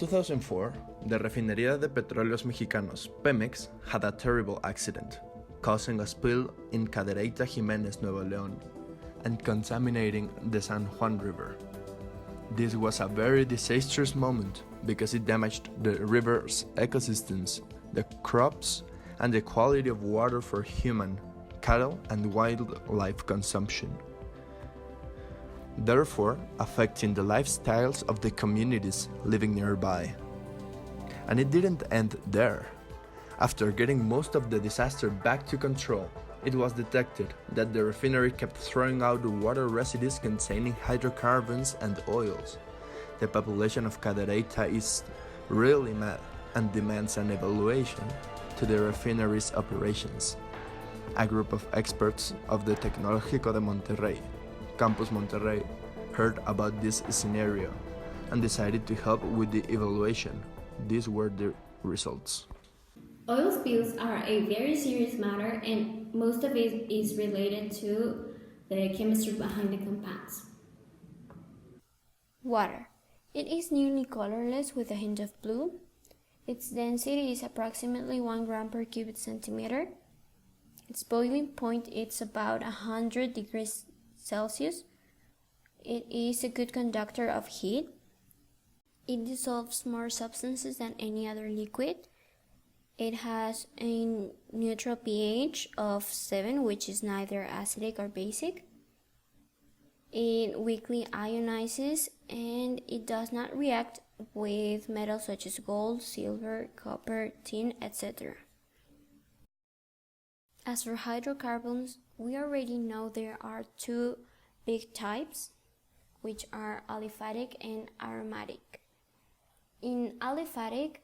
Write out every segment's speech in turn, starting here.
2004, the Refinería de Petróleos Mexicanos, PEMEX, had a terrible accident, causing a spill in Cadereyta Jimenez, Nuevo León, and contaminating the San Juan River. This was a very disastrous moment because it damaged the river's ecosystems, the crops, and the quality of water for human, cattle, and wildlife consumption, therefore affecting the lifestyles of the communities living nearby. And it didn't end there. After getting most of the disaster back to control, it was detected that the refinery kept throwing out water residues containing hydrocarbons and oils. The population of Cadereyta is really mad and demands an evaluation to the refinery's operations. A group of experts of the Tecnológico de Monterrey, Campus Monterrey, heard about this scenario and decided to help with the evaluation. These were the results. Oil spills are a very serious matter, and most of it is related to the chemistry behind the compounds. Water. It is nearly colorless with a hint of blue. Its density is approximately 1 gram per cubic centimeter. Its boiling point is about 100 degrees Celsius. It is a good conductor of heat. It dissolves more substances than any other liquid. It has a neutral pH of 7, which is neither acidic or basic. It weakly ionizes, and it does not react with metals such as gold, silver, copper, tin, etc. As for hydrocarbons, we already know there are two big types, which are aliphatic and aromatic. In aliphatic,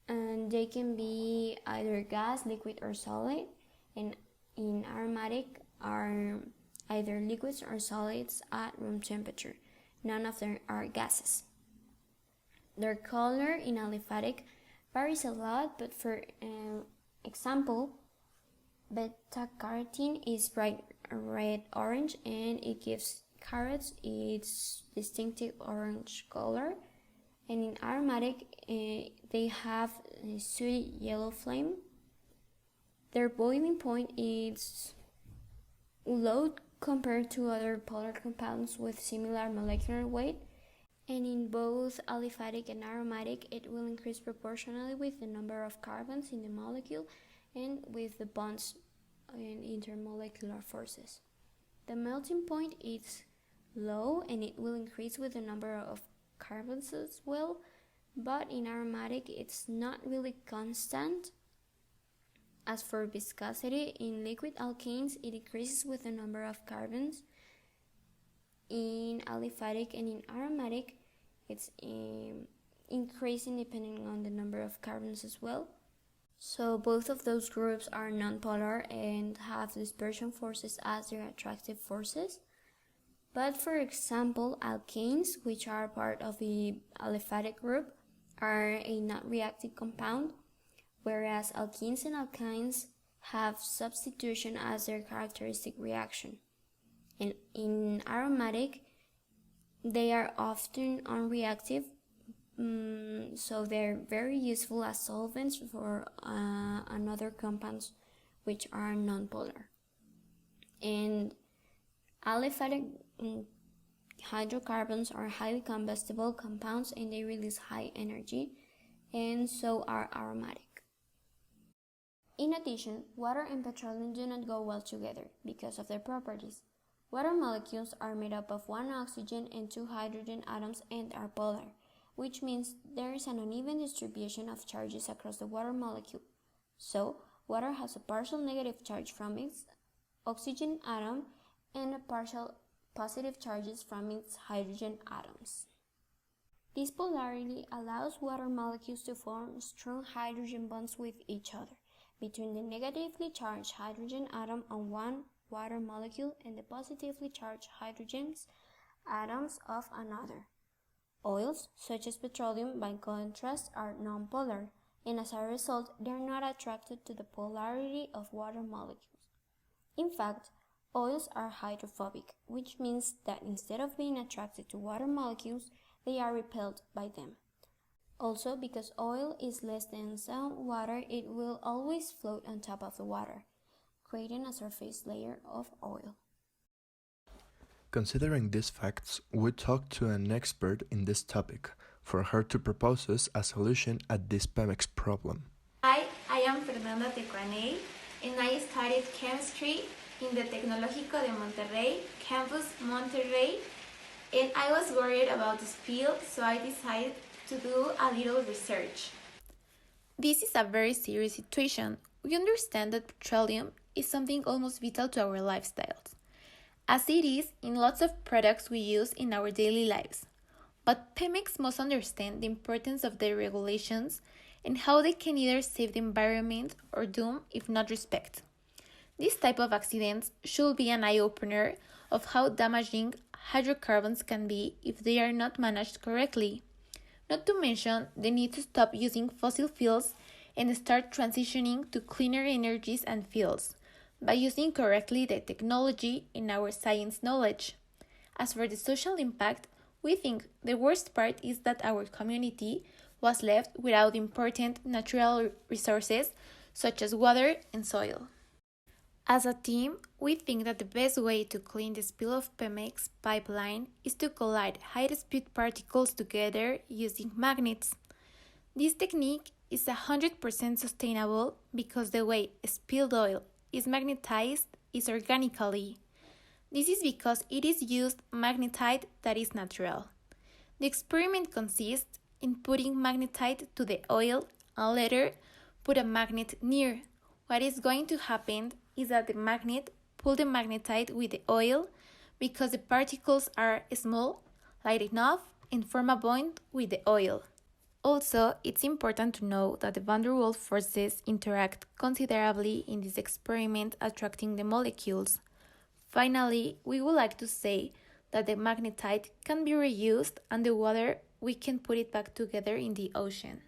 they can be either gas, liquid, or solid, and in aromatic are either liquids or solids at room temperature. None of them are gases. Their color in aliphatic varies a lot, but for example, beta-carotene is bright red-orange, and it gives carrots its distinctive orange color. And in aromatic, they have a sooty yellow flame. Their boiling point is low compared to other polar compounds with similar molecular weight. And in both aliphatic and aromatic, it will increase proportionally with the number of carbons in the molecule and with the bonds and intermolecular forces. The melting point is low, and it will increase with the number of carbons as well, but in aromatic it's not really constant. As for viscosity, in liquid alkanes it decreases with the number of carbons. In aliphatic and in aromatic it's increasing depending on the number of carbons as well. So both of those groups are nonpolar and have dispersion forces as their attractive forces. But for example, alkanes, which are part of the aliphatic group, are a not-reactive compound, whereas alkenes and alkynes have substitution as their characteristic reaction. And in aromatic, they are often unreactive, so they're very useful as solvents for another compounds which are nonpolar. And aliphatic hydrocarbons are highly combustible compounds, and they release high energy, and so are aromatic. In addition, water and petroleum do not go well together because of their properties. Water molecules are made up of 1 oxygen and 2 hydrogen atoms and are polar, which means there is an uneven distribution of charges across the water molecule. So, water has a partial negative charge from its oxygen atom and a partial positive charges from its hydrogen atoms. This polarity allows water molecules to form strong hydrogen bonds with each other between the negatively charged hydrogen atom on one water molecule and the positively charged hydrogen atoms of another. Oils, such as petroleum, by contrast, are nonpolar, and as a result, they are not attracted to the polarity of water molecules. In fact, oils are hydrophobic, which means that instead of being attracted to water molecules, they are repelled by them. Also, because oil is less dense than water, it will always float on top of the water, creating a surface layer of oil. Considering these facts, we talked to an expert in this topic for her to propose us a solution at this PEMEX problem. Hi, I am Fernanda Tecuanhuey, and I studied chemistry in the Tecnológico de Monterrey, campus Monterrey, and I was worried about the spill, so I decided to do a little research. This is a very serious situation. We understand that petroleum is something almost vital to our lifestyles, as it is in lots of products we use in our daily lives. But PEMEX must understand the importance of their regulations and how they can either save the environment or doom if not respect. This type of accidents should be an eye-opener of how damaging hydrocarbons can be if they are not managed correctly. Not to mention the need to stop using fossil fuels and start transitioning to cleaner energies and fuels by using correctly the technology and our science knowledge. As for the social impact, we think the worst part is that our community was left without important natural resources such as water and soil. As a team, we think that the best way to clean the spill of PEMEX pipeline is to collide high-speed particles together using magnets. This technique is 100% sustainable because the way spilled oil is magnetized is organically. This is because it is used magnetite that is natural. The experiment consists in putting magnetite to the oil and later put a magnet near. What is going to happen is that the magnet pulls the magnetite with the oil because the particles are small, light enough, and form a bond with the oil. Also, it's important to know that the van der Waals forces interact considerably in this experiment, attracting the molecules. Finally, we would like to say that the magnetite can be reused and the water we can put it back together in the ocean.